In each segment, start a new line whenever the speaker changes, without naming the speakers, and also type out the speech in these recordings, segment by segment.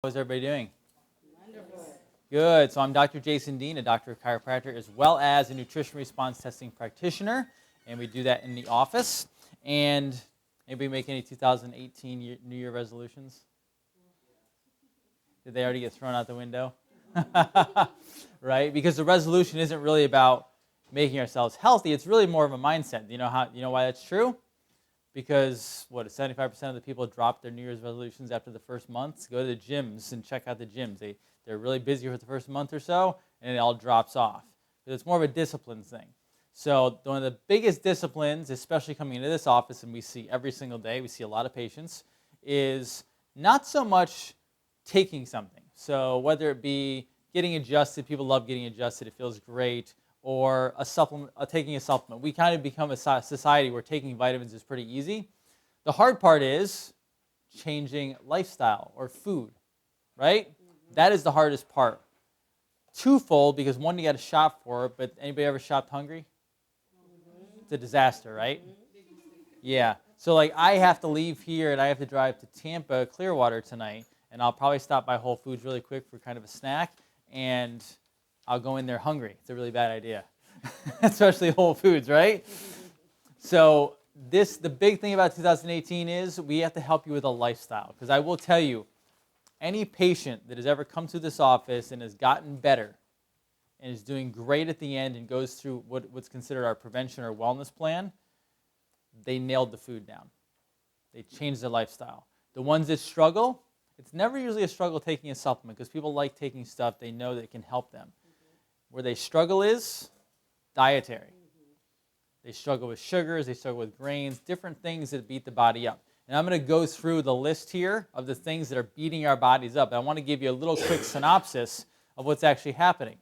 How's everybody doing?
Wonderful.
Good. So I'm Dr. Jason Dean, a doctor of chiropractor, as well as a nutrition response testing practitioner, and we do that in the office. And anybody make any 2018 New Year resolutions? Did they already get thrown out the window? Right? Because the resolution isn't really about making ourselves healthy. It's really more of a mindset. You know why that's true? Because 75% of the people drop their New Year's resolutions after the first month. Go to the gyms and check out the gyms. They're really busy for the first month or so, and it all drops off. But it's more of a discipline thing. So one of the biggest disciplines, especially coming into this office, and we see every single day, we see a lot of patients, is not so much taking something. So whether it be getting adjusted, people love getting adjusted, it feels great, or a supplement, taking a supplement. We kind of become a society where taking vitamins is pretty easy. The hard part is changing lifestyle or food, right? Mm-hmm. That is the hardest part. Twofold, because one, you got to shop for it, but anybody ever shopped hungry? Mm-hmm. It's a disaster, right? Mm-hmm. Yeah. So I have to leave here and I have to drive to Tampa, Clearwater tonight, and I'll probably stop by Whole Foods really quick for kind of a snack, and I'll go in there hungry. It's a really bad idea, especially Whole Foods, right? So the big thing about 2018 is we have to help you with a lifestyle. Because I will tell you, any patient that has ever come to this office and has gotten better and is doing great at the end and goes through what's considered our prevention or wellness plan, they nailed the food down. They changed their lifestyle. The ones that struggle, it's never usually a struggle taking a supplement because people like taking stuff they know that can help them. Where they struggle is dietary. Mm-hmm. They struggle with sugars, they struggle with grains, different things that beat the body up. And I'm going to go through the list here of the things that are beating our bodies up. I want to give you a little quick synopsis of what's actually happening.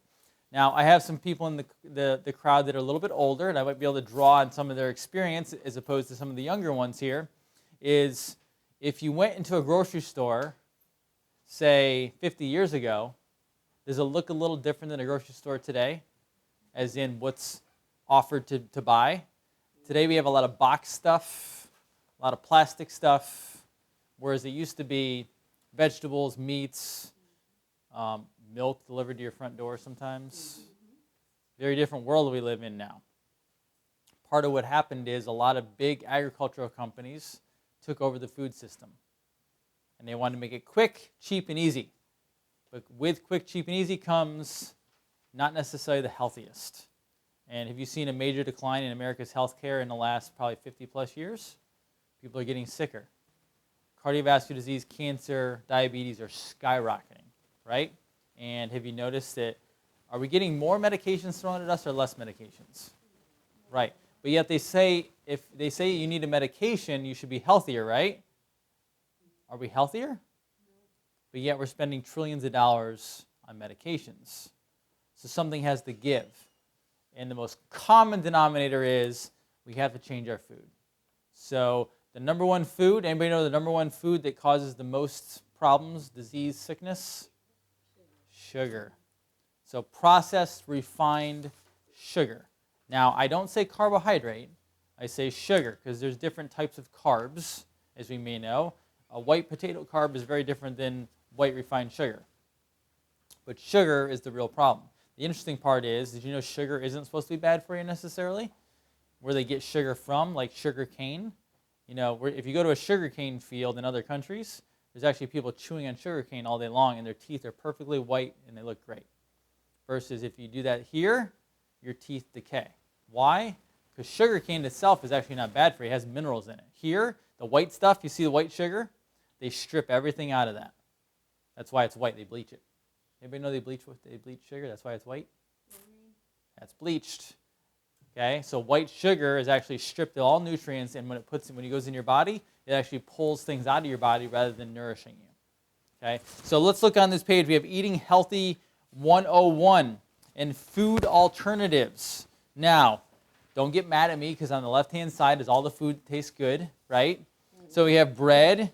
Now, I have some people in the crowd that are a little bit older, and I might be able to draw on some of their experience as opposed to some of the younger ones here, is if you went into a grocery store, say 50 years ago, does it look a little different than a grocery store today, as in what's offered to buy? Today we have a lot of box stuff, a lot of plastic stuff, whereas it used to be vegetables, meats, milk delivered to your front door sometimes. Very different world we live in now. Part of what happened is a lot of big agricultural companies took over the food system, and they wanted to make it quick, cheap, and easy. But with quick, cheap, and easy comes not necessarily the healthiest. And have you seen a major decline in America's healthcare in the last probably 50 plus years? People are getting sicker. Cardiovascular disease, cancer, diabetes are skyrocketing, right? And have you noticed that, are we getting more medications thrown at us or less medications? Right. But yet they say, if they say you need a medication, you should be healthier, right? Are we healthier? But yet we're spending trillions of dollars on medications. So something has to give. And the most common denominator is we have to change our food. So the number one food, anybody know the number one food that causes the most problems, disease, sickness? Sugar. So processed, refined sugar. Now, I don't say carbohydrate. I say sugar because there's different types of carbs, as we may know. A white potato carb is very different than white refined sugar. But sugar is the real problem. The interesting part is, did you know sugar isn't supposed to be bad for you necessarily? Where they get sugar from, like sugar cane. You know, if you go to a sugar cane field in other countries, there's actually people chewing on sugar cane all day long, and their teeth are perfectly white, and they look great. Versus if you do that here, your teeth decay. Why? Because sugar cane itself is actually not bad for you. It has minerals in it. Here, the white stuff, you see the white sugar? They strip everything out of that. That's why it's white. They bleach it. Anybody know they bleach sugar? That's why it's white? That's bleached. Okay, so white sugar is actually stripped of all nutrients, and when it goes in your body, it actually pulls things out of your body rather than nourishing you. Okay, so let's look on this page. We have Eating Healthy 101 and Food Alternatives. Now, don't get mad at me because on the left-hand side is all the food that tastes good, right? So we have bread,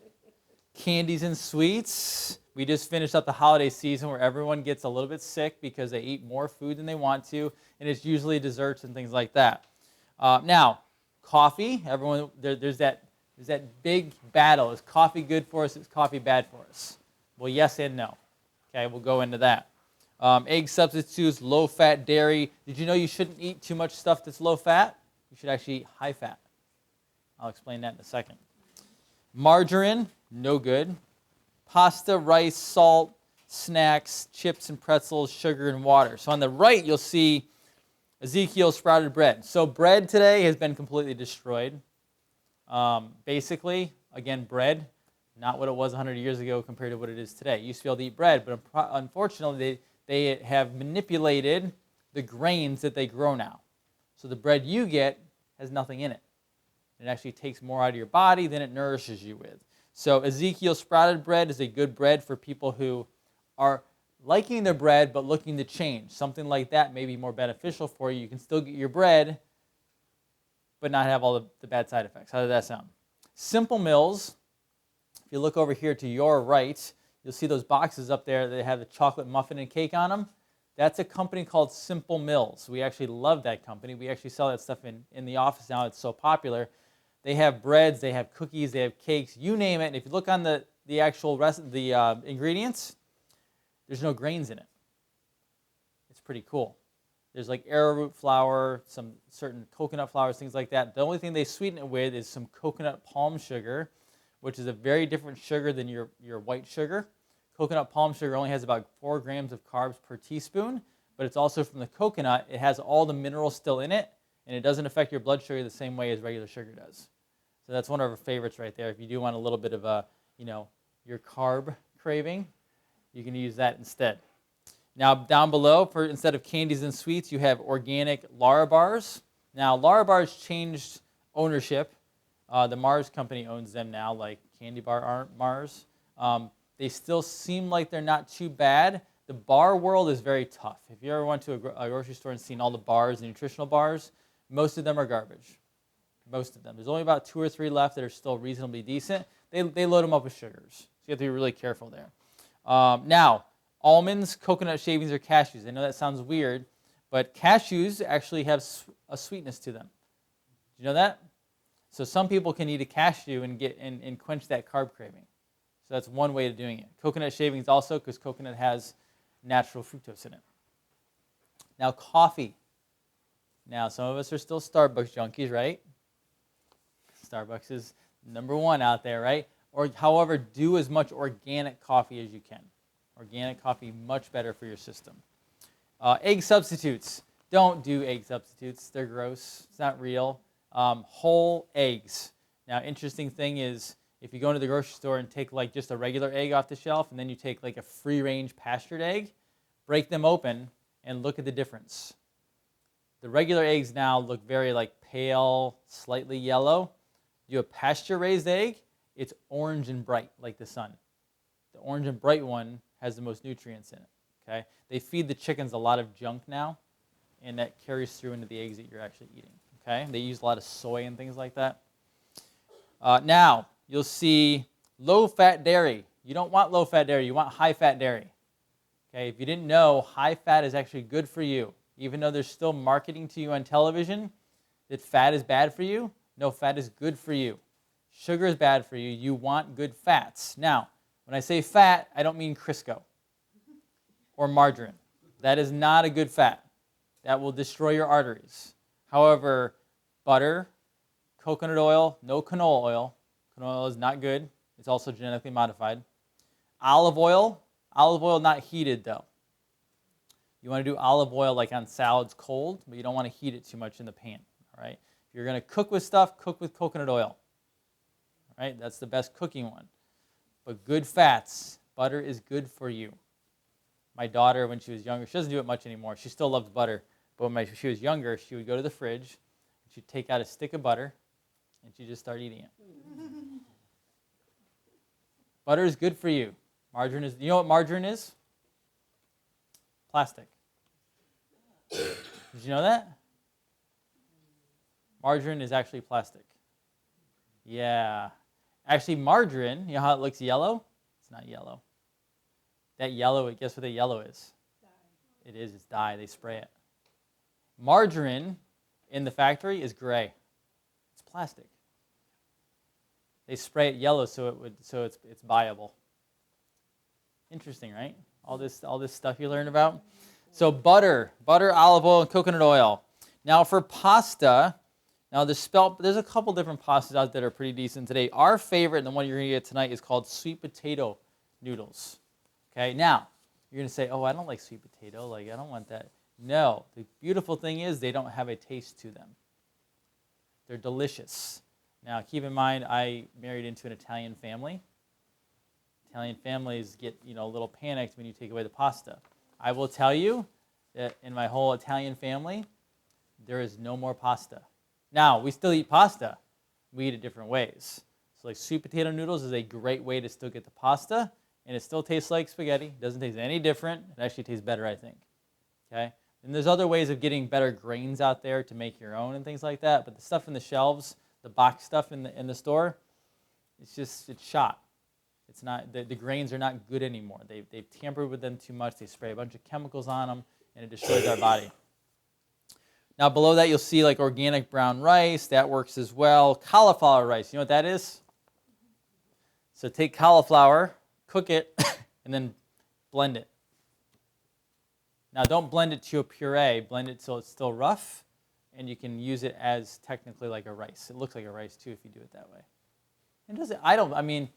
candies and sweets. We just finished up the holiday season where everyone gets a little bit sick because they eat more food than they want to, and it's usually desserts and things like that. Now, coffee. There's that big battle. Is coffee good for us? Is coffee bad for us? Well, yes and no. Okay, we'll go into that. Egg substitutes, low-fat dairy. Did you know you shouldn't eat too much stuff that's low-fat? You should actually eat high-fat. I'll explain that in a second. Margarine, no good. Pasta, rice, salt, snacks, chips and pretzels, sugar and water. So on the right, you'll see Ezekiel sprouted bread. So bread today has been completely destroyed. Basically, again, bread, not what it was 100 years ago compared to what it is today. You used to be able to eat bread, but unfortunately, they have manipulated the grains that they grow now. So the bread you get has nothing in it. It actually takes more out of your body than it nourishes you with. So Ezekiel sprouted bread is a good bread for people who are liking their bread but looking to change. Something like that may be more beneficial for you. You can still get your bread but not have all the bad side effects. How does that sound? Simple Mills, if you look over here to your right, you'll see those boxes up there that have the chocolate muffin and cake on them. That's a company called Simple Mills. We actually love that company. We actually sell that stuff in the office now. It's so popular. They have breads, they have cookies, they have cakes, you name it. And if you look on the actual rest of the ingredients, there's no grains in it. It's pretty cool. There's like arrowroot flour, some certain coconut flours, things like that. The only thing they sweeten it with is some coconut palm sugar, which is a very different sugar than your white sugar. Coconut palm sugar only has about 4 grams of carbs per teaspoon, but it's also from the coconut. It has all the minerals still in it, and it doesn't affect your blood sugar the same way as regular sugar does. So that's one of our favorites right there. If you do want a little bit of a, your carb craving, you can use that instead. Now down below, instead of candies and sweets, you have organic Lara bars. Now Lara bars changed ownership. The Mars company owns them now, like Candy Bar aren't Mars. They still seem like they're not too bad. The bar world is very tough. If you ever went to a grocery store and seen all the bars, the nutritional bars, most of them are garbage. Most of them. There's only about 2 or 3 left that are still reasonably decent. They load them up with sugars, so you have to be really careful there. Now, almonds, coconut shavings, or cashews. I know that sounds weird, but cashews actually have a sweetness to them. Do you know that? So some people can eat a cashew and quench that carb craving. So that's one way of doing it. Coconut shavings also, because coconut has natural fructose in it. Now, coffee. Now, some of us are still Starbucks junkies, right? Starbucks is number 1 out there, right? Or, however, do as much organic coffee as you can. Organic coffee, much better for your system. Egg substitutes. Don't do egg substitutes. They're gross. It's not real. Whole eggs. Now, interesting thing is, if you go into the grocery store and take like just a regular egg off the shelf, and then you take like a free-range pastured egg, break them open, and look at the difference. The regular eggs now look very like pale, slightly yellow. You have a pasture-raised egg, it's orange and bright like the sun. The orange and bright one has the most nutrients in it. Okay? They feed the chickens a lot of junk now, and that carries through into the eggs that you're actually eating. Okay? They use a lot of soy and things like that. Now, you'll see low-fat dairy. You don't want low-fat dairy. You want high-fat dairy. Okay? If you didn't know, high-fat is actually good for you. Even though there's still marketing to you on television that fat is bad for you, no, fat is good for you. Sugar is bad for you. You want good fats. Now, when I say fat, I don't mean Crisco or margarine. That is not a good fat. That will destroy your arteries. However, butter, coconut oil, no canola oil. Canola oil is not good. It's also genetically modified. Olive oil not heated though. You want to do olive oil like on salads cold, but you don't want to heat it too much in the pan. All right? If you're going to cook with stuff, cook with coconut oil. All right? That's the best cooking one. But good fats, butter is good for you. My daughter, when she was younger, she doesn't do it much anymore. She still loves butter. But when she was younger, she would go to the fridge, she'd take out a stick of butter, and she'd just start eating it. Butter is good for you. Margarine is, you know what margarine is? Plastic. Did you know that? Margarine is actually plastic. Yeah. Actually, margarine, you know how it looks yellow? It's not yellow. That yellow, guess what the yellow is? Dye. It is, it's dye. They spray it. Margarine in the factory is gray. It's plastic. They spray it yellow so it's buyable. Interesting, right? All this stuff you learn about. So butter, olive oil, and coconut oil. Now for pasta, there's a couple different pastas out there that are pretty decent today. Our favorite, and the one you're going to get tonight, is called sweet potato noodles. Okay, now you're going to say, oh, I don't like sweet potato. Like, I don't want that. No, the beautiful thing is they don't have a taste to them. They're delicious. Now, keep in mind, I married into an Italian family. Italian families get, a little panicked when you take away the pasta. I will tell you that in my whole Italian family, there is no more pasta. Now, we still eat pasta. We eat it different ways. So like sweet potato noodles is a great way to still get the pasta, and it still tastes like spaghetti. It doesn't taste any different. It actually tastes better, I think. Okay? And there's other ways of getting better grains out there to make your own and things like that, but the stuff in the shelves, the box stuff in the store, it's shot. It's not, the grains are not good anymore. They've tampered with them too much. They spray a bunch of chemicals on them, and it destroys our body. Now below that you'll see like organic brown rice. That works as well. Cauliflower rice, you know what that is? So take cauliflower, cook it, and then blend it. Now don't blend it to a puree. Blend it till it's still rough, and you can use it as technically like a rice. It looks like a rice too if you do it that way. It doesn't,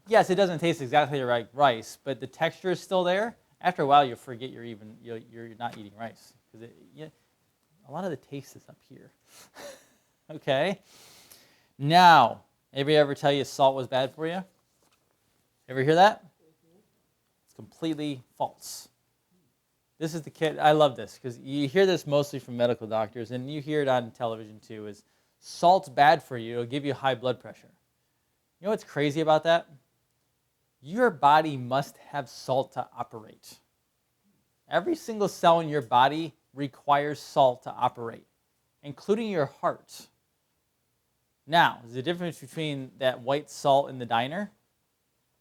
yes, it doesn't taste exactly like rice, but the texture is still there. After a while, you'll forget you're not eating rice because a lot of the taste is up here. Okay. Now, anybody ever tell you salt was bad for you? Ever hear that? It's completely false. This is the kid. I love this because you hear this mostly from medical doctors, and you hear it on television too. Is salt's bad for you? It'll give you high blood pressure. You know what's crazy about that? Your body must have salt to operate. Every single cell in your body requires salt to operate, including your heart. Now, there's a difference between that white salt in the diner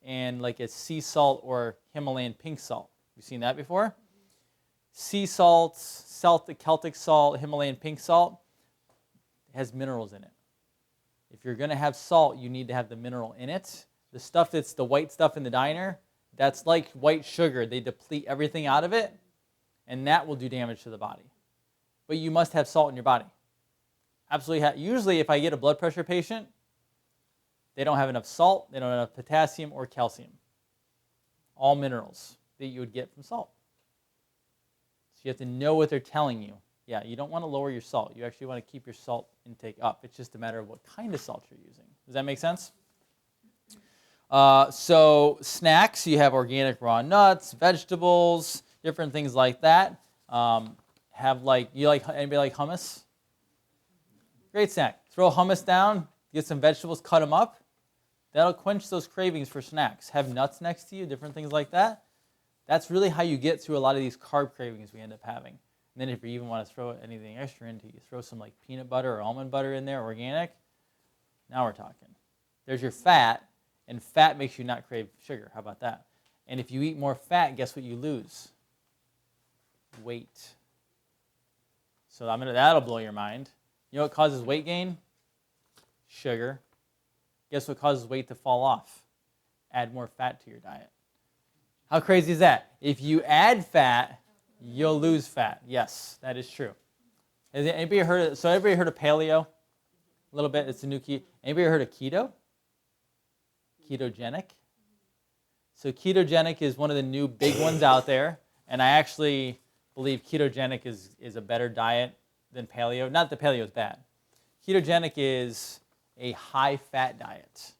and like a sea salt or Himalayan pink salt. You've seen that before? Sea salt, Celtic salt, Himalayan pink salt, it has minerals in it. If you're going to have salt, you need to have the mineral in it. The stuff that's the white stuff in the diner, that's like white sugar. They deplete everything out of it, and that will do damage to the body. But you must have salt in your body. Absolutely. Usually, if I get a blood pressure patient, they don't have enough salt, they don't have enough potassium or calcium. All minerals that you would get from salt. So you have to know what they're telling you. Yeah, you don't want to lower your salt. You actually want to keep your salt intake up. It's just a matter of what kind of salt you're using. Does that make sense? So snacks, you have organic raw nuts, vegetables, different things like that. Anybody like hummus? Great snack. Throw hummus down, get some vegetables, cut them up. That'll quench those cravings for snacks. Have nuts next to you, different things like that. That's really how you get through a lot of these carb cravings we end up having. And then if you even want to throw anything extra into, you throw some like peanut butter or almond butter in there, organic. Now we're talking. There's your fat, and fat makes you not crave sugar. How about that? And if you eat more fat, guess what you lose? Weight. So that'll blow your mind. You know what causes weight gain? Sugar. Guess what causes weight to fall off? Add more fat to your diet. How crazy is that? If you add fat, you'll lose fat. Yes, that is true. Everybody heard of paleo? A little bit. It's a new key. Anybody heard of keto? Ketogenic. So ketogenic is one of the new big ones out there, and I actually believe ketogenic is a better diet than paleo. Not that paleo is bad. Ketogenic is a high-fat diet.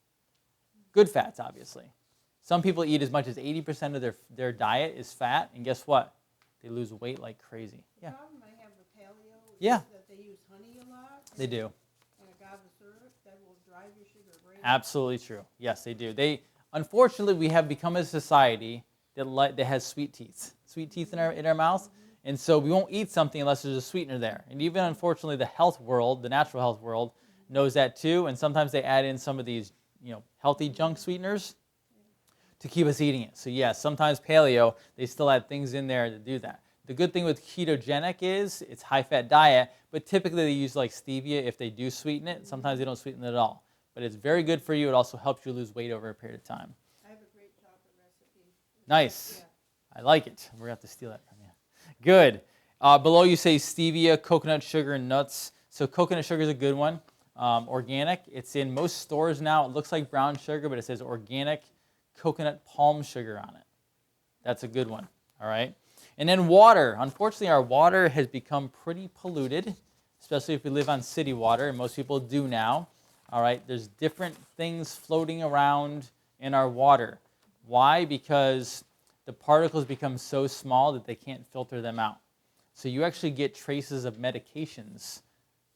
Good fats, obviously. Some people eat as much as 80% of their diet is fat, and guess what? They lose weight like crazy.
The problem I have with paleo
is
that they use honey a lot.
They do.
And agave syrup that will drive your sugar right up.
Absolutely true. Yes, they do. Unfortunately, we have become a society that has sweet teeth in our mouth, and so we won't eat something unless there's a sweetener there. And even unfortunately, the health world, the natural health world, knows that too. And sometimes they add in some of these, healthy junk sweeteners to keep us eating it. So yes, sometimes paleo, they still add things in there to do that. The good thing with ketogenic is it's high-fat diet, but typically they use like stevia if they do sweeten it. Sometimes they don't sweeten it at all. But it's very good for you. It also helps you lose weight over a period of time.
I have a great chocolate recipe.
Nice.
Yeah.
I like it. We're going to have to steal that from you. Good. Below you say stevia, coconut sugar, and nuts. So coconut sugar is a good one. Organic. It's in most stores now. It looks like brown sugar, but it says organic coconut palm sugar on it. That's a good one. All right. And then water. Unfortunately, our water has become pretty polluted, especially if we live on city water, and most people do now. All right. There's different things floating around in our water. Why? Because the particles become so small that they can't filter them out. So you actually get traces of medications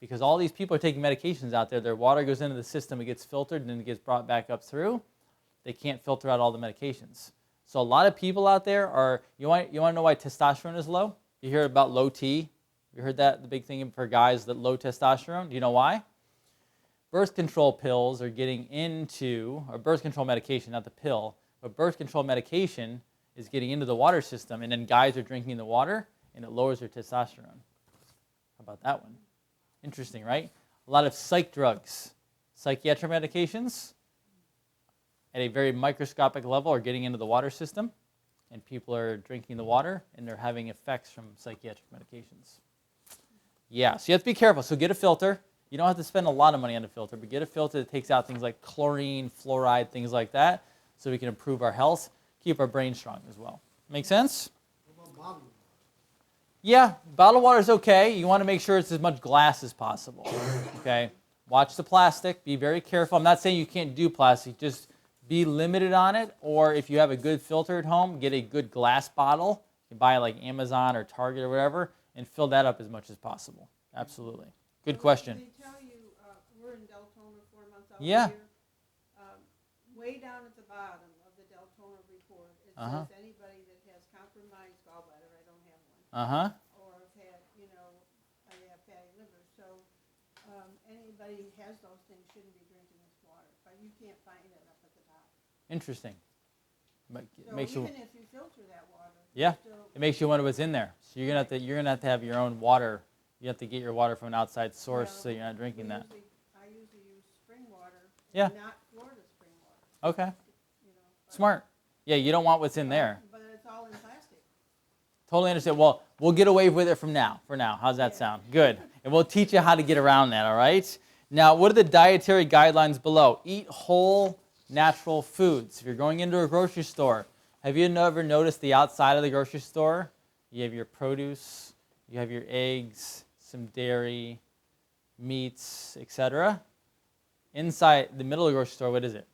because all these people are taking medications out there. Their water goes into the system, it gets filtered, and then it gets brought back up through. They can't filter out all the medications. So a lot of people out there are, you want to know why testosterone is low? You hear about low T. You heard that, the big thing for guys, that low testosterone? Do you know why? Birth control pills are getting into, or birth control medication, not the pill, but birth control medication is getting into the water system, and then guys are drinking the water, and it lowers their testosterone. How about that one? Interesting, right? A lot of psych drugs, psychiatric medications, at a very microscopic level are getting into the water system, and people are drinking the water, and they're having effects from psychiatric medications. Yeah, so you have to be careful. So get a filter. You don't have to spend a lot of money on a filter, but get a filter that takes out things like chlorine, fluoride, things like that, so we can improve our health, keep our brain strong as well. Make sense?
What about bottled?
Yeah, bottled water is okay. You want to make sure it's as much glass as possible. Okay? Watch the plastic. Be very careful. I'm not saying you can't do plastic. Just be limited on it, or if you have a good filter at home, get a good glass bottle. You can buy it like Amazon or Target or whatever, and fill that up as much as possible. Absolutely. Good question.
They tell you, we're in Deltona 4 months out
Yeah.
here. Way down at the bottom of the Deltona report, it
Uh-huh.
says anybody that has compromised gallbladder, I don't have one,
Uh-huh.
or have had, I have fatty liver, so anybody who has those things shouldn't be drinking this water, but you can't find it up at the top.
Interesting. It
So
makes
even
you,
if you filter that water,
yeah,
still,
it makes you wonder what's in there. So you're gonna have to have your own water. You have to get your water from an outside source,
well,
so you're not drinking that.
I usually use spring water,
Yeah.
not Florida spring water.
Okay.
But-
Smart. Yeah, you don't want what's in there.
But it's all in plastic.
Totally understand. Well, we'll get away with it from now. For now, how's that sound? Good. And we'll teach you how to get around that. All right. Now, what are the dietary guidelines below? Eat whole, natural foods. If you're going into a grocery store, have you ever noticed the outside of the grocery store? You have your produce, you have your eggs, some dairy, meats, etc. Inside the middle of the grocery store, what is it?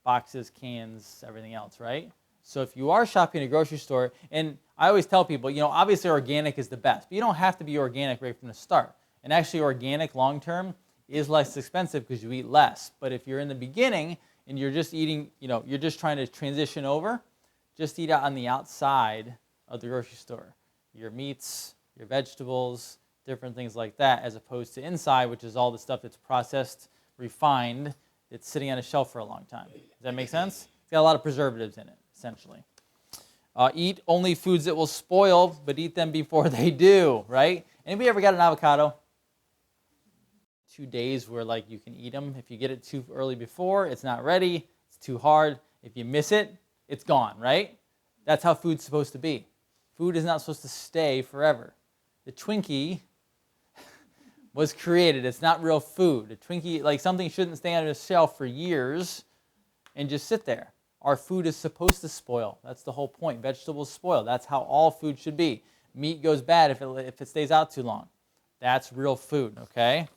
Boxes, cans, everything else, right? So if you are shopping at a grocery store, and I always tell people, obviously organic is the best, but you don't have to be organic right from the start. And actually organic long-term is less expensive because you eat less. But if you're in the beginning and you're just eating, you're just trying to transition over, just eat out on the outside of the grocery store. Your meats, your vegetables, different things like that, as opposed to inside, which is all the stuff that's processed, refined, it's sitting on a shelf for a long time. Does that make sense? It's got a lot of preservatives in it, essentially. Eat only foods that will spoil, but eat them before they do, right? Anybody ever got an avocado? 2 days where you can eat them. If you get it too early before, it's not ready, it's too hard. If you miss it, it's gone, right? That's how food's supposed to be. Food is not supposed to stay forever. The Twinkie was created. It's not real food. A Twinkie, something shouldn't stay on a shelf for years and just sit there. Our food is supposed to spoil. That's the whole point. Vegetables spoil. That's how all food should be. Meat goes bad if it stays out too long. That's real food, okay?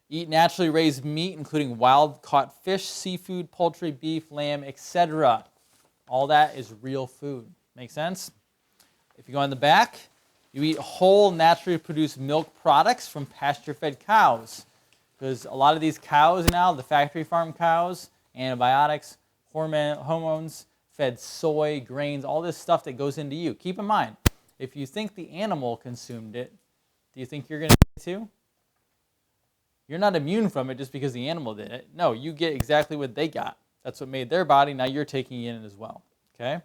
Eat naturally raised meat, including wild-caught fish, seafood, poultry, beef, lamb, etc. All that is real food. Make sense? If you go on the back, you eat whole, naturally produced milk products from pasture-fed cows. Because a lot of these cows now, the factory farm cows, antibiotics, hormones, fed soy, grains, all this stuff that goes into you. Keep in mind, if you think the animal consumed it, do you think you're going to get it too? You're not immune from it just because the animal did it. No, you get exactly what they got. That's what made their body. Now you're taking it in as well. Okay?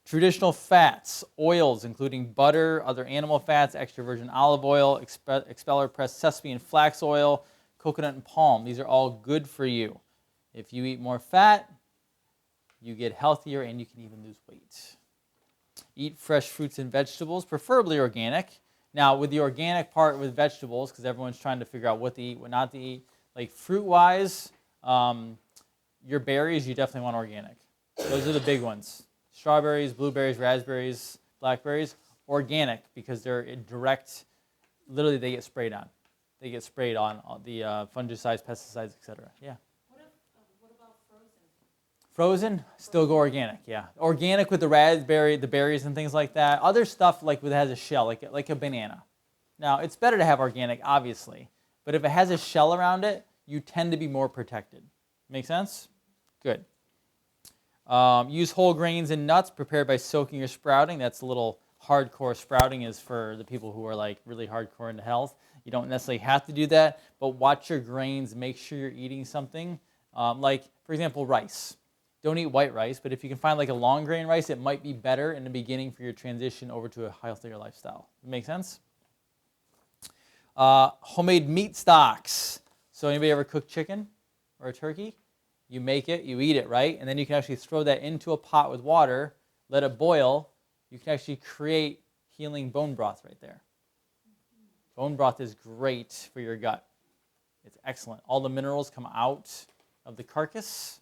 Traditional fats, oils, including butter, other animal fats, extra virgin olive oil, expeller pressed sesame and flax oil, coconut and palm. These are all good for you. If you eat more fat, you get healthier, and you can even lose weight. Eat fresh fruits and vegetables, preferably organic. Now, with the organic part with vegetables, because everyone's trying to figure out what to eat, what not to eat, like fruit-wise, your berries, you definitely want organic. Those are the big ones. Strawberries, blueberries, raspberries, blackberries, organic, because they're direct, literally they get sprayed on. They get sprayed on the fungicides, pesticides, etc. Yeah.
What about frozen?
Frozen, still go organic, yeah. Organic with the raspberry, the berries and things like that. Other stuff like that has a shell, like a banana. Now, it's better to have organic, obviously, but if it has a shell around it, you tend to be more protected. Make sense? Good. Use whole grains and nuts prepared by soaking or sprouting. That's a little hardcore. Sprouting is for the people who are like really hardcore into health. You don't necessarily have to do that, but watch your grains. Make sure you're eating something. Like, for example, rice. Don't eat white rice, but if you can find like a long grain rice, it might be better in the beginning for your transition over to a healthier lifestyle. Make sense? Homemade meat stocks. So anybody ever cook chicken or a turkey? You make it, you eat it, right? And then you can actually throw that into a pot with water, let it boil. You can actually create healing bone broth right there. Bone broth is great for your gut. It's excellent. All the minerals come out of the carcass,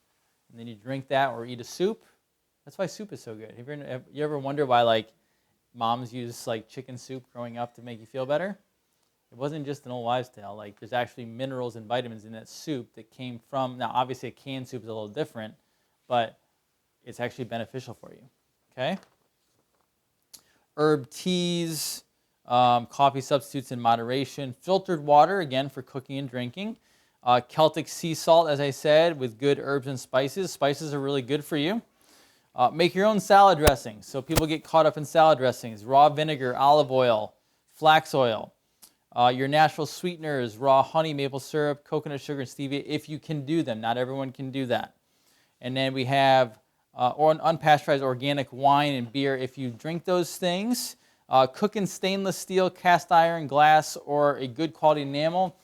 and then you drink that or eat a soup. That's why soup is so good. Have you ever wonder why like moms use like chicken soup growing up to make you feel better? It wasn't just an old wives' tale. Like there's actually minerals and vitamins in that soup that came from, now obviously a canned soup is a little different, but it's actually beneficial for you, okay? Herb teas, coffee substitutes in moderation. Filtered water, again, for cooking and drinking. Celtic sea salt, as I said, with good herbs and spices. Spices are really good for you. Make your own salad dressings. So people get caught up in salad dressings. Raw vinegar, olive oil, flax oil. Your natural sweeteners, raw honey, maple syrup, coconut sugar, and stevia, if you can do them. Not everyone can do that. And then we have unpasteurized organic wine and beer. If you drink those things, cook in stainless steel, cast iron, glass, or a good quality enamel.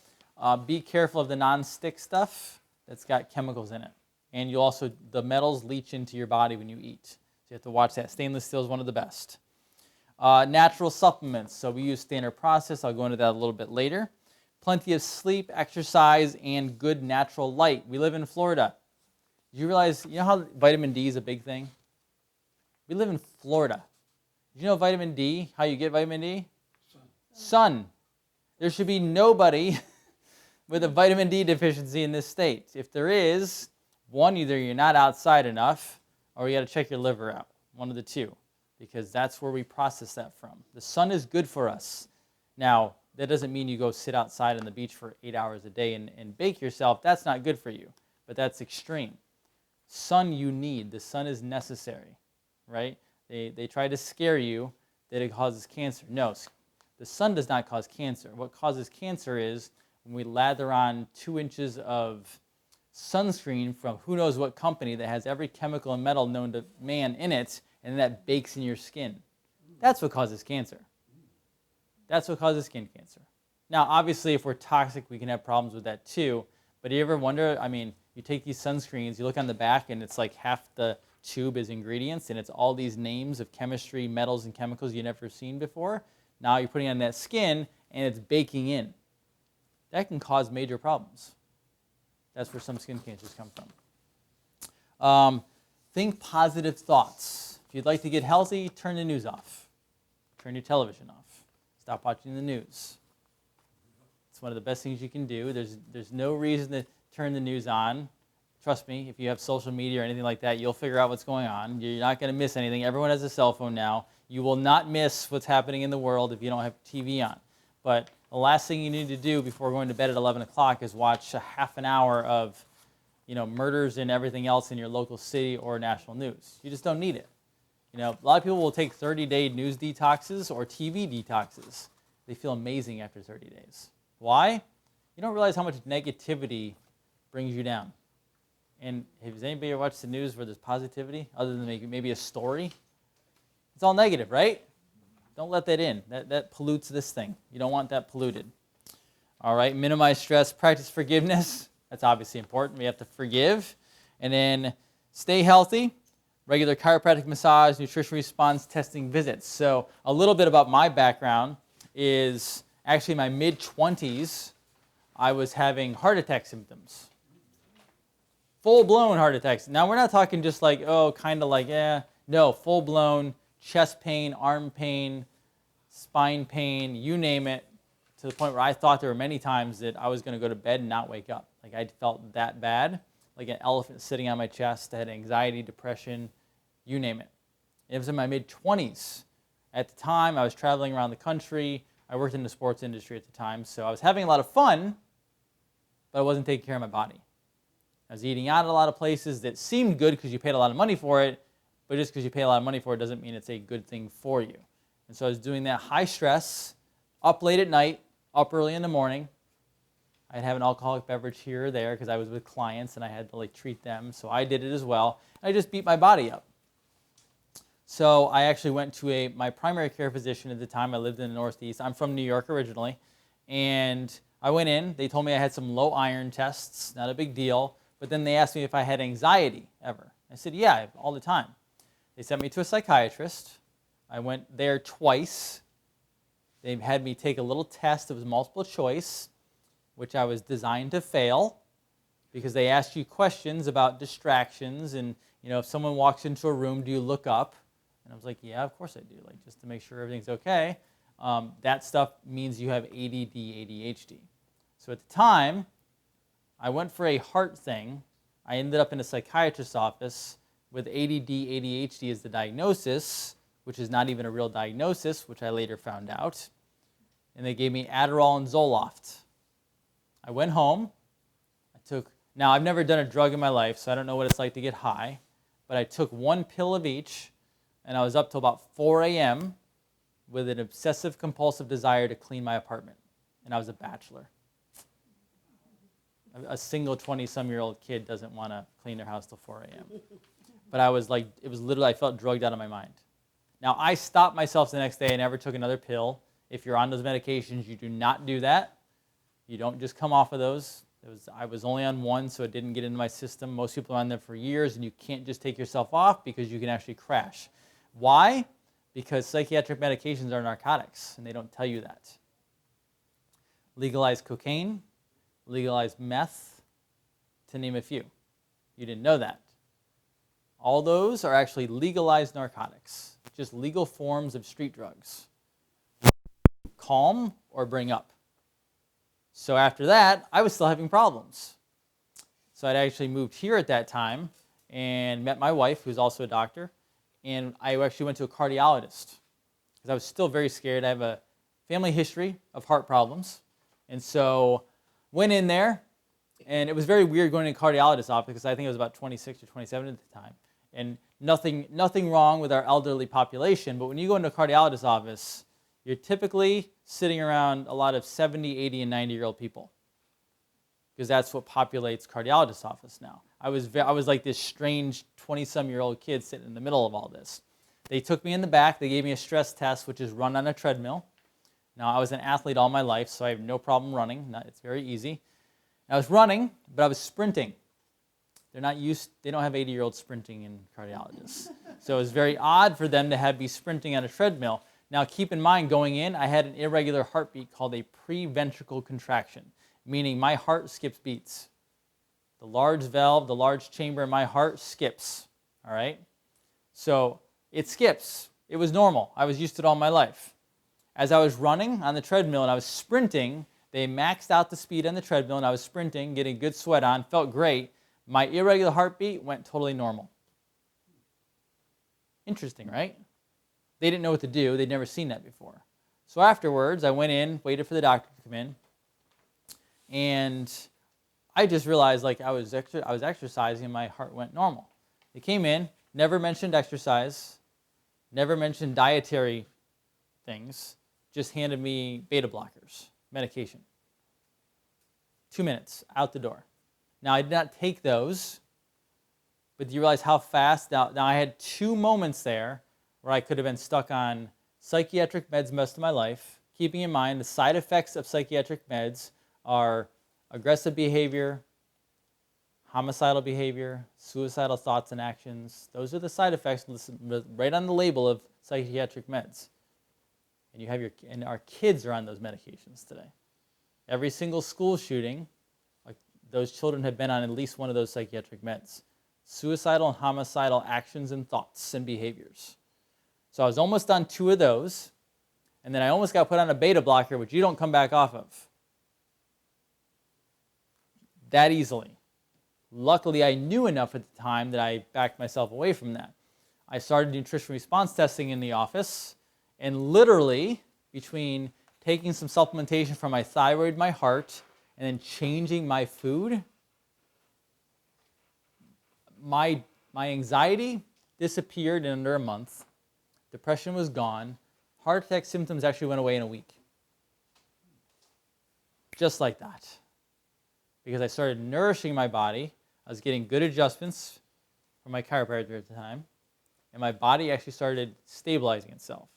Be careful of the non-stick stuff that's got chemicals in it. And you also, the metals leach into your body when you eat. So you have to watch that. Stainless steel is one of the best. Natural supplements. So we use standard process. I'll go into that a little bit later. Plenty of sleep, exercise, and good natural light. We live in Florida. Do you realize, you know how vitamin D is a big thing? We live in Florida. Do you know vitamin D, how you get vitamin D? Sun. There should be nobody with a vitamin D deficiency in this state. If there is, one, either you're not outside enough or you got to check your liver out. One of the two. Because that's where we process that from. The sun is good for us. Now, that doesn't mean you go sit outside on the beach for 8 hours a day and bake yourself. That's not good for you, but that's extreme. Sun you need. The sun is necessary, right? They try to scare you that it causes cancer. No, the sun does not cause cancer. What causes cancer is when we lather on 2 inches of sunscreen from who knows what company that has every chemical and metal known to man in it, and that bakes in your skin. That's what causes cancer. That's what causes skin cancer. Now, obviously, if we're toxic, we can have problems with that too. But do you ever wonder, I mean, you take these sunscreens, you look on the back, and it's like half the tube is ingredients, and it's all these names of chemistry, metals, and chemicals you've never seen before. Now you're putting on that skin, and it's baking in. That can cause major problems. That's where some skin cancers come from. Think positive thoughts. If you'd like to get healthy, turn the news off. Turn your television off. Stop watching the news. It's one of the best things you can do. There's no reason to turn the news on. Trust me, if you have social media or anything like that, you'll figure out what's going on. You're not going to miss anything. Everyone has a cell phone now. You will not miss what's happening in the world if you don't have TV on. But the last thing you need to do before going to bed at 11 o'clock is watch a half an hour of murders and everything else in your local city or national news. You just don't need it. A lot of people will take 30-day news detoxes or TV detoxes. They feel amazing after 30 days. Why? You don't realize how much negativity brings you down. And has anybody ever watched the news where there's positivity, other than maybe a story? It's all negative, right? Don't let that in. That pollutes this thing. You don't want that polluted. All right, minimize stress, practice forgiveness. That's obviously important. We have to forgive. And then stay healthy. regular chiropractic massage, nutrition response testing visits. So a little bit about my background is actually in my mid-20s, I was having heart attack symptoms. Full-blown heart attacks. Now, we're not talking just like, oh, kind of like, no, full-blown chest pain, arm pain, spine pain, you name it, to the point where I thought there were many times that I was going to go to bed and not wake up. Like, I felt that bad, like an elephant sitting on my chest. I had anxiety, depression, you name it. It was in my mid-20s. At the time, I was traveling around the country. I worked in the sports industry at the time, so I was having a lot of fun, but I wasn't taking care of my body. I was eating out at a lot of places that seemed good because you paid a lot of money for it, but just because you pay a lot of money for it doesn't mean it's a good thing for you. And so I was doing that high stress, up late at night, up early in the morning. I'd have an alcoholic beverage here or there because I was with clients and I had to treat them, so I did it as well. I just beat my body up. So I actually went to my primary care physician at the time. I lived in the Northeast. I'm from New York originally. And I went in. They told me I had some low iron tests, not a big deal. But then they asked me if I had anxiety ever. I said, yeah, all the time. They sent me to a psychiatrist. I went there twice. They had me take a little test. It was multiple choice, which I was designed to fail because they asked you questions about distractions. And, if someone walks into a room, do you look up? And I was like, yeah, of course I do, just to make sure everything's okay. That stuff means you have ADD, ADHD. So at the time, I went for a heart thing. I ended up in a psychiatrist's office with ADD, ADHD as the diagnosis, which is not even a real diagnosis, which I later found out. And they gave me Adderall and Zoloft. I went home. Now I've never done a drug in my life, so I don't know what it's like to get high, but I took one pill of each, and I was up till about 4 a.m. with an obsessive-compulsive desire to clean my apartment. And I was a bachelor. A single 20-some-year-old kid doesn't want to clean their house till 4 a.m. But I was it was literally, I felt drugged out of my mind. Now, I stopped myself the next day. I never took another pill. If you're on those medications, you do not do that. You don't just come off of those. I was only on one, so it didn't get into my system. Most people are on them for years, and you can't just take yourself off because you can actually crash. Why? Because psychiatric medications are narcotics, and they don't tell you that. Legalize cocaine, legalize meth, to name a few. You didn't know that. All those are actually legalized narcotics, just legal forms of street drugs. Calm or bring up. So after that, I was still having problems. So I'd actually moved here at that time and met my wife, who's also a doctor. And I actually went to a cardiologist because I was still very scared. I have a family history of heart problems. And so went in there, and it was very weird going to a cardiologist's office because I think I was about 26 or 27 at the time. And nothing wrong with our elderly population, but when you go into a cardiologist's office, you're typically sitting around a lot of 70, 80, and 90-year-old people because that's what populates cardiologist's office now. I was like this strange 20-some-year-old kid sitting in the middle of all this. They took me in the back. They gave me a stress test, which is run on a treadmill. Now, I was an athlete all my life, so I have no problem running. It's very easy. I was running, but I was sprinting. They don't have 80-year-olds sprinting in cardiologists. So it was very odd for them to have me sprinting on a treadmill. Now, keep in mind, going in, I had an irregular heartbeat called a preventricular contraction, meaning my heart skips beats. The large valve, the large chamber in my heart skips, all right? So it skips. It was normal. I was used to it all my life. As I was running on the treadmill and I was sprinting, they maxed out the speed on the treadmill and I was sprinting, getting good sweat on, felt great. My irregular heartbeat went totally normal. Interesting, right? They didn't know what to do. They'd never seen that before. So afterwards, I went in, waited for the doctor to come in, and I just realized I was exercising and my heart went normal. They came in, never mentioned exercise, never mentioned dietary things, just handed me beta blockers, medication. 2 minutes, out the door. Now, I did not take those, but do you realize how fast? Now I had 2 moments there where I could have been stuck on psychiatric meds most of my life, keeping in mind the side effects of psychiatric meds are aggressive behavior, homicidal behavior, suicidal thoughts and actions. Those are the side effects right on the label of psychiatric meds. And our kids are on those medications today. Every single school shooting, those children have been on at least one of those psychiatric meds. Suicidal and homicidal actions and thoughts and behaviors. So I was almost on 2 of those, and then I almost got put on a beta blocker, which you don't come back off of that easily. Luckily, I knew enough at the time that I backed myself away from that. I started nutrition response testing in the office, and literally, between taking some supplementation for my thyroid, my heart, and then changing my food, my anxiety disappeared in under a month. Depression was gone. Heart attack symptoms actually went away in a week. Just like that. Because I started nourishing my body. I was getting good adjustments from my chiropractor at the time. And my body actually started stabilizing itself.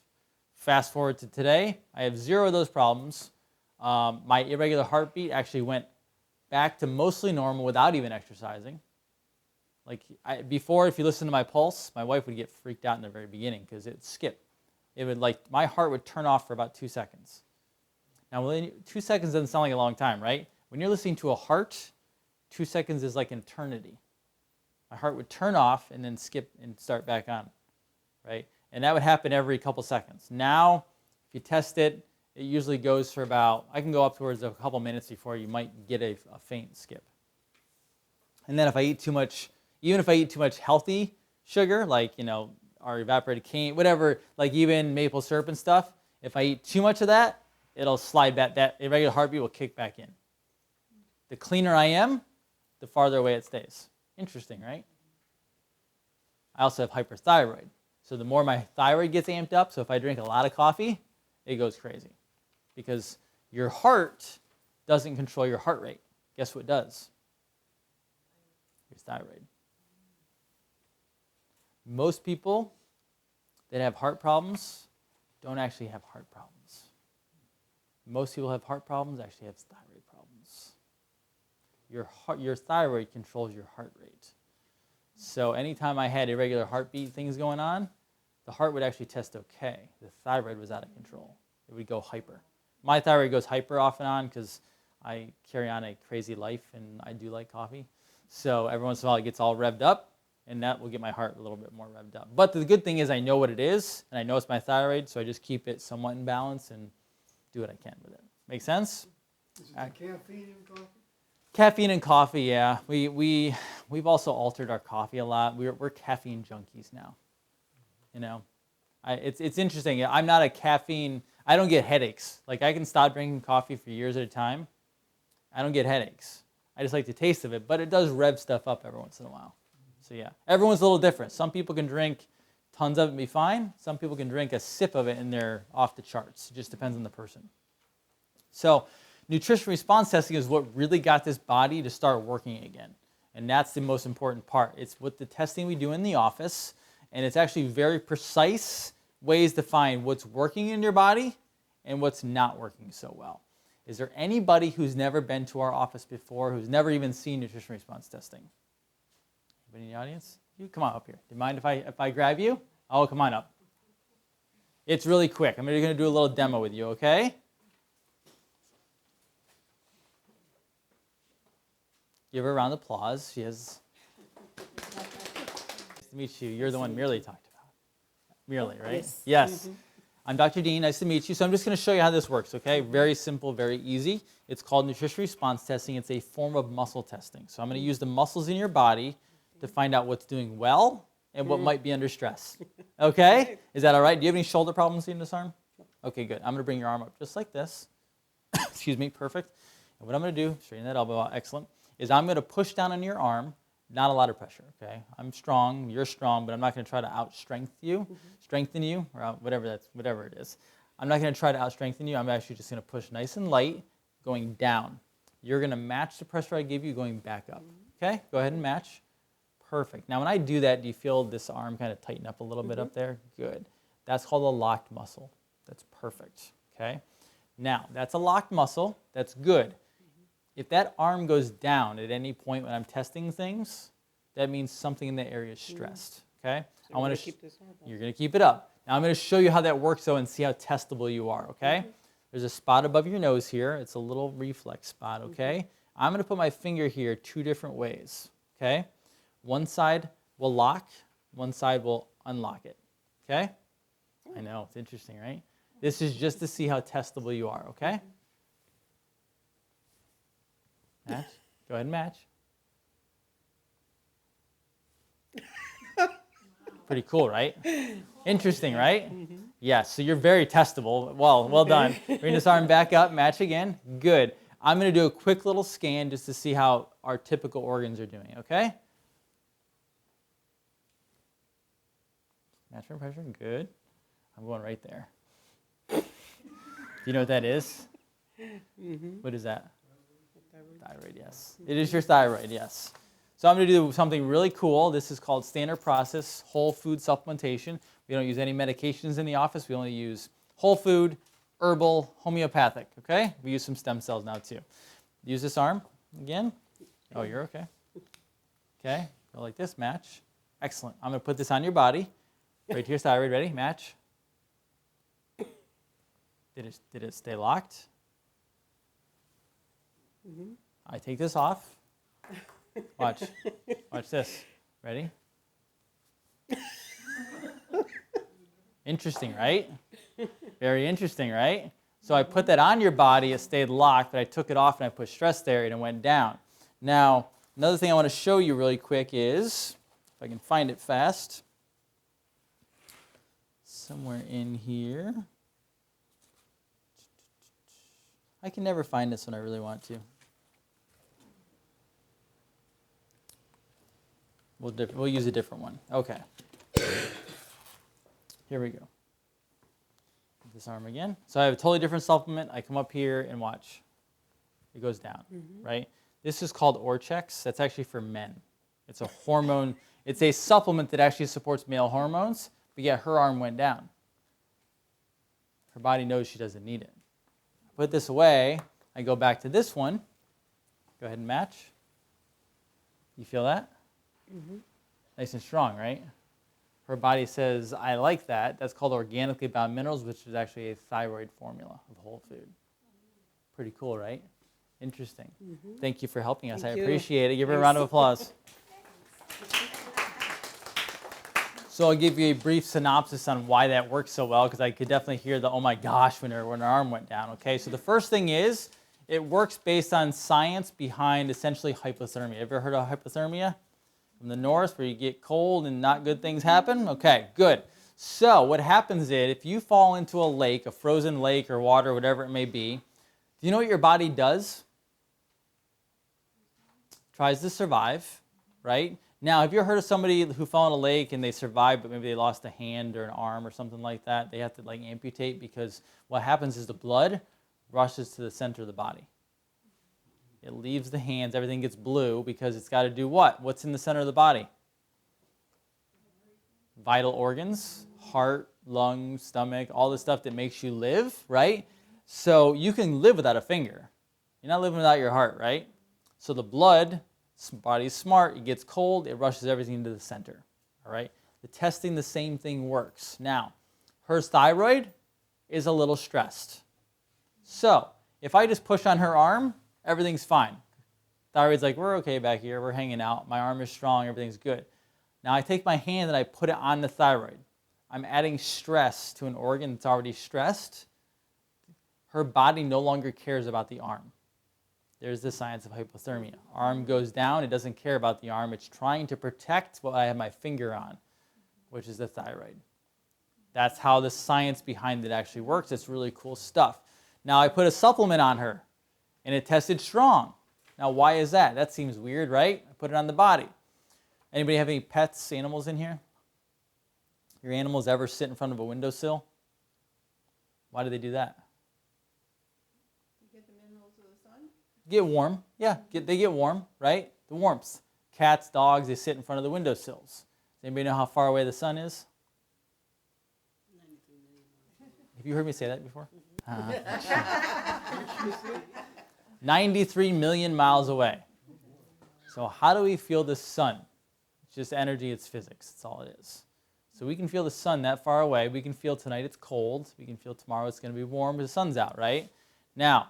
Fast forward to today, I have 0 of those problems. My irregular heartbeat actually went back to mostly normal without even exercising. Before, if you listen to my pulse, my wife would get freaked out in the very beginning because it skipped. It would my heart would turn off for about 2 seconds. Now, 2 seconds doesn't sound like a long time, right? When you're listening to a heart, 2 seconds is like an eternity. My heart would turn off and then skip and start back on, right? And that would happen every couple seconds. Now, if you test it, it usually goes for I can go up towards a couple minutes before you might get a faint skip. And then if I eat too much, even if I eat too much healthy sugar, our evaporated cane, whatever, even maple syrup and stuff, if I eat too much of that, it'll slide back, that irregular heartbeat will kick back in. The cleaner I am, the farther away it stays. Interesting, right? I also have hyperthyroid. So the more my thyroid gets amped up, so if I drink a lot of coffee, it goes crazy. Because your heart doesn't control your heart rate. Guess what does? Your thyroid. Most people that have heart problems don't actually have heart problems. Most people who have heart problems actually have thyroid problems. Your thyroid controls your heart rate. So anytime I had irregular heartbeat things going on, the heart would actually test okay. The thyroid was out of control. It would go hyper. My thyroid goes hyper off and on because I carry on a crazy life and I do like coffee. So every once in a while it gets all revved up, and that will get my heart a little bit more revved up. But the good thing is I know what it is, and I know it's my thyroid, so I just keep it somewhat in balance and do what I can with it. Make sense?
Is it the caffeine in coffee?
Caffeine and coffee, yeah. We've also altered our coffee a lot. We're caffeine junkies now. It's interesting. I'm not a caffeine. I don't get headaches. I can stop drinking coffee for years at a time. I don't get headaches. I just like the taste of it, but it does rev stuff up every once in a while. So yeah, everyone's a little different. Some people can drink tons of it and be fine. Some people can drink a sip of it and they're off the charts. It just depends on the person. So nutrition response testing is what really got this body to start working again. And that's the most important part. It's what the testing we do in the office, and it's actually very precise ways to find what's working in your body and what's not working so well. Is there anybody who's never been to our office before, who's never even seen nutrition response testing? Anybody in the audience? You come on up here. Do you mind if I grab you? Oh, come on up. It's really quick. I'm going to do a little demo with you, okay? Give her a round of applause. She has. Nice to meet you. You're the one Mirley talked about. Mirley, right? Yes. Mm-hmm. I'm Dr. Dean. Nice to meet you. So I'm just going to show you how this works, okay? Very simple, very easy. It's called nutrition response testing. It's a form of muscle testing. So I'm going to use the muscles in your body to find out what's doing well and what might be under stress. Okay? Is that all right? Do you have any shoulder problems in this arm? Okay, good. I'm going to bring your arm up just like this. Excuse me. Perfect. And what I'm going to do, straighten that elbow out. Excellent. Is I'm going to push down on your arm, not a lot of pressure, okay? I'm strong, you're strong, but I'm not going to try to strengthen you, or whatever it is. I'm not going to try to out-strengthen you. I'm actually just going to push nice and light, going down. You're going to match the pressure I give you going back up, okay? Go ahead and match. Perfect. Now, when I do that, do you feel this arm kind of tighten up a little bit up there? Good. That's called a locked muscle. That's perfect, okay? Now, that's a locked muscle. That's good. If that arm goes down at any point when I'm testing things, that means something in the area is stressed. Okay?
So we're gonna keep this on.
You're going to keep it up. Now I'm going to show you how that works though and see how testable you are. Okay? There's a spot above your nose here. It's a little reflex spot. Okay? I'm going to put my finger here 2 different ways. Okay? One side will lock. One side will unlock it. Okay? I know, it's interesting, right? This is just to see how testable you are, okay? Match. Go ahead and match. Pretty cool, right? Interesting, right? Yes, so you're very testable. Well done. Bring this arm back up, match again. Good. I'm going to do a quick little scan just to see how our typical organs are doing, okay? Match pressure, good. I'm going right there. Do you know what that is? What is that? Thyroid, yes. It is your thyroid, yes. So I'm going to do something really cool. This is called standard process whole food supplementation. We don't use any medications in the office. We only use whole food, herbal, homeopathic, okay? We use some stem cells now too. Use this arm again. Oh, you're okay. Okay, go like this, match. Excellent. I'm going to put this on your body. Right to your thyroid, ready? Match. Did it stay locked? I take this off. Watch. Watch this. Ready? Interesting, right? Very interesting, right? So I put that on your body, it stayed locked, but I took it off and I put stress there and it went down. Now, another thing I want to show you really quick is, if I can find it fast, somewhere in here. I can never find this when I really want to. We'll use a different one. Okay. Here we go. This arm again. So I have a totally different supplement. I come up here and watch. It goes down, right? This is called Orchex. That's actually for men. It's a hormone. It's a supplement that actually supports male hormones, but yet her arm went down. Her body knows she doesn't need it. Put this away. I go back to this one. Go ahead and match. You feel that? Nice and strong, right? Her body says, I like that. That's called organically bound minerals, which is actually a thyroid formula of whole food. Pretty cool, right? Interesting. Thank you for helping us.
Thank
I
you.
appreciate it. Give her a round of applause. So I'll give you a brief synopsis on why that works so well, because I could definitely hear the, oh my gosh, when her arm went down. Okay, so the first thing is, it works based on science behind essentially hypothermia. Ever heard of hypothermia? From the north, where you get cold and not good things happen? Okay, good. So what happens is, if you fall into a lake, a frozen lake or water, whatever it may be, do you know what your body does? Tries to survive, right? Now, have you ever heard of somebody who fell in a lake and they survived, but maybe they lost a hand or an arm or something like that? They have to like amputate, because what happens is the blood rushes to the center of the body. It leaves the hands, everything gets blue, because it's got to do what? What's in the center of the body? Vital organs, heart, lungs, stomach, all the stuff that makes you live, right? So you can live without a finger. You're not living without your heart, right? So the blood, body's smart, it gets cold, it rushes everything into the center, all right? The testing, the same thing works. Now, her thyroid is a little stressed. So if I just push on her arm, everything's fine. Thyroid's like, we're okay back here, we're hanging out, my arm is strong, everything's good. Now I take my hand and I put it on the thyroid. I'm adding stress to an organ that's already stressed. Her body no longer cares about the arm. There's the science of hypothermia. Arm goes down, it doesn't care about the arm. It's trying to protect what I have my finger on, which is the thyroid. That's how the science behind it actually works. It's really cool stuff. Now I put a supplement on her, and it tested strong. Now why is that? That seems weird, right? I put it on the body. Anybody have any pets, animals in here? Your animals ever sit in front of a windowsill? Why do they do that?
Get the minerals of the sun?
Get warm. Yeah, they get warm, right? The warmth. Cats, dogs, they sit in front of the windowsills. Does anybody know how far away the sun is?
93 million.
Have you heard me say that before? 93 million miles away. So how do we feel the sun? It's just energy, it's physics, that's all it is. So we can feel the sun that far away. We can feel tonight it's cold. We can feel tomorrow it's going to be warm, but the sun's out, right? Now,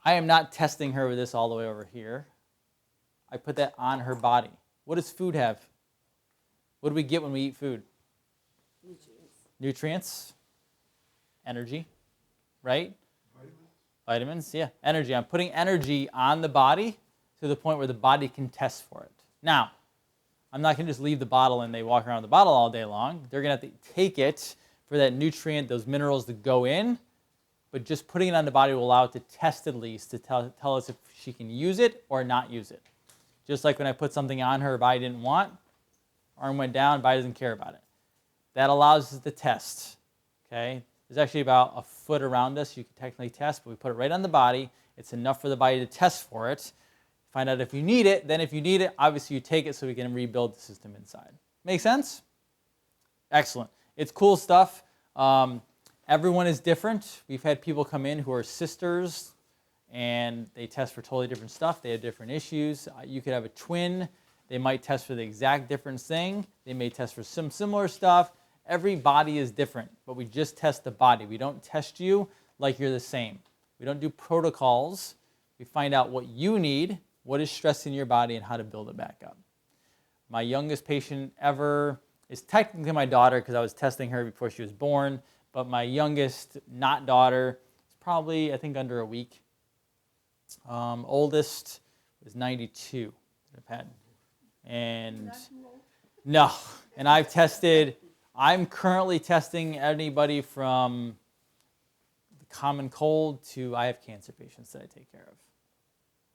I am not testing her with this all the way over here. I put that on her body. What does food have? What do we get when we eat food? Nutrients. Energy, right? Vitamins, yeah. Energy. I'm putting energy on the body to the point where the body can test for it. Now, I'm not going to just leave the bottle and they walk around with the bottle all day long. They're going to have to take it for that nutrient, those minerals to go in. But just putting it on the body will allow it to test at least to tell us if she can use it or not use it. Just like when I put something on her body didn't want, arm went down, body doesn't care about it. That allows us to test. Okay? There's actually about a foot around us you can technically test, but we put it right on the body. It's enough for the body to test for it. Find out if you need it. Then if you need it, obviously you take it so we can rebuild the system inside. Make sense? Excellent. It's cool stuff. Everyone is different. We've had people come in who are sisters, and they test for totally different stuff. They have different issues. You could have a twin. They might test for the exact different thing. They may test for some similar stuff. Every body is different, but we just test the body. We don't test you like you're the same. We don't do protocols. We find out what you need, what is stressing your body, and how to build it back up. My youngest patient ever is technically my daughter because I was testing her before she was born, but my youngest, not daughter, is probably, I think, under a week. Oldest was 92 that I've had. And no, and I'm currently testing anybody from the common cold to I have cancer patients that I take care of.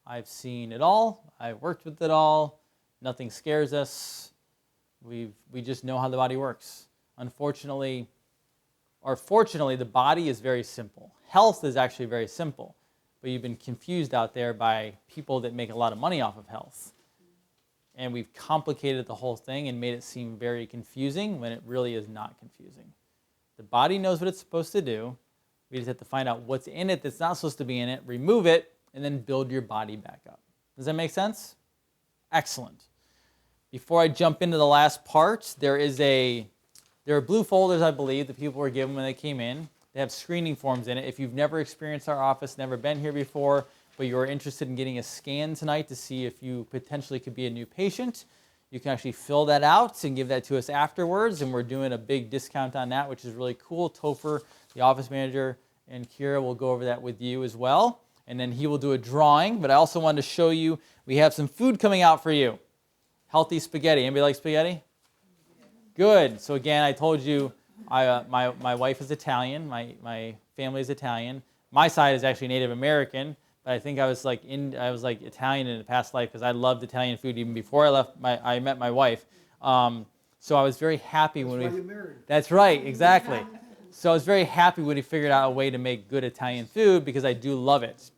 I've seen it all. I've worked with it all. Nothing scares us. We just know how the body works. Unfortunately, or fortunately, the body is very simple. Health is actually very simple, but you've been confused out there by people that make a lot of money off of health. And we've complicated the whole thing and made it seem very confusing when it really is not confusing. The body knows what it's supposed to do. We just have to find out what's in it that's not supposed to be in it, remove it, and then build your body back up. Does that make sense? Excellent. Before I jump into the last part, there are blue folders, I believe, that people were given when they came in. They have screening forms in it. If you've never experienced our office, never been here before, but you're interested in getting a scan tonight to see if you potentially could be a new patient, you can actually fill that out and give that to us afterwards, and we're doing a big discount on that, which is really cool. Topher, the office manager, and Kira will go over that with you as well, and then he will do a drawing, but I also wanted to show you, we have some food coming out for you. Healthy spaghetti. Anybody like spaghetti? Good. So again, I told you, my wife is Italian, my family is Italian. My side is actually Native American, but I think I was like Italian in a past life because I loved Italian food even before I met my wife. So I was very happy when
That's why you married.
That's right, exactly. So I was very happy when we figured out a way to make good Italian food because I do love it.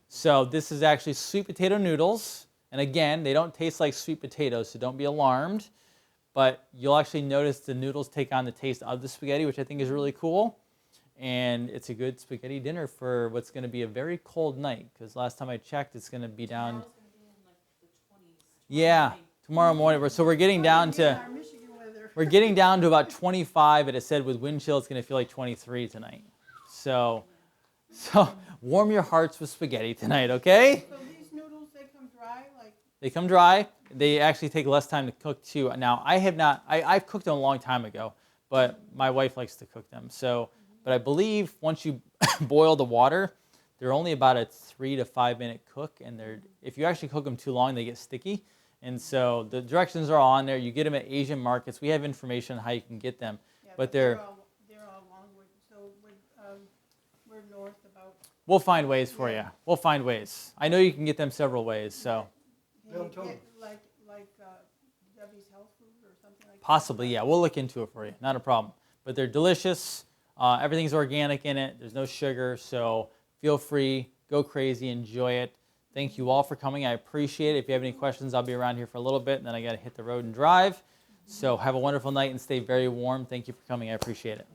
So this is actually sweet potato noodles, and again, they don't taste like sweet potatoes, so don't be alarmed. But you'll actually notice the noodles take on the taste of the spaghetti, which I think is really cool. And it's a good spaghetti dinner for what's going to be a very cold night, because last time I checked, it's going to be down.
Tomorrow's gonna be in like the 20s.
Yeah, tomorrow morning. So we're getting down to
Our Michigan weather.
we're getting down to about 25, and it said with wind chill, it's going to feel like 23 tonight. So warm your hearts with spaghetti tonight, okay?
So these noodles, they come dry, like,
They come dry. They actually take less time to cook too. Now I've cooked them a long time ago, but my wife likes to cook them. So, but I believe once you boil the water, they're only about a 3 to 5 minute cook, and if you actually cook them too long, they get sticky. And so the directions are all on there. You get them at Asian markets. We have information on how you can get them,
yeah,
but
they're all Longwood, so we're north about.
we'll find ways for you. We'll find ways. I know you can get them several ways. So
They'll tell
Get
them.
like Debbie's Health Food or something like that.
possibly, yeah, we'll look into it for you. Not a problem. But they're delicious. Everything's organic in it. There's no sugar. So feel free. Go crazy. Enjoy it. Thank you all for coming. I appreciate it. If you have any questions, I'll be around here for a little bit, and then I got to hit the road and drive. So have a wonderful night and stay very warm. Thank you for coming. I appreciate it.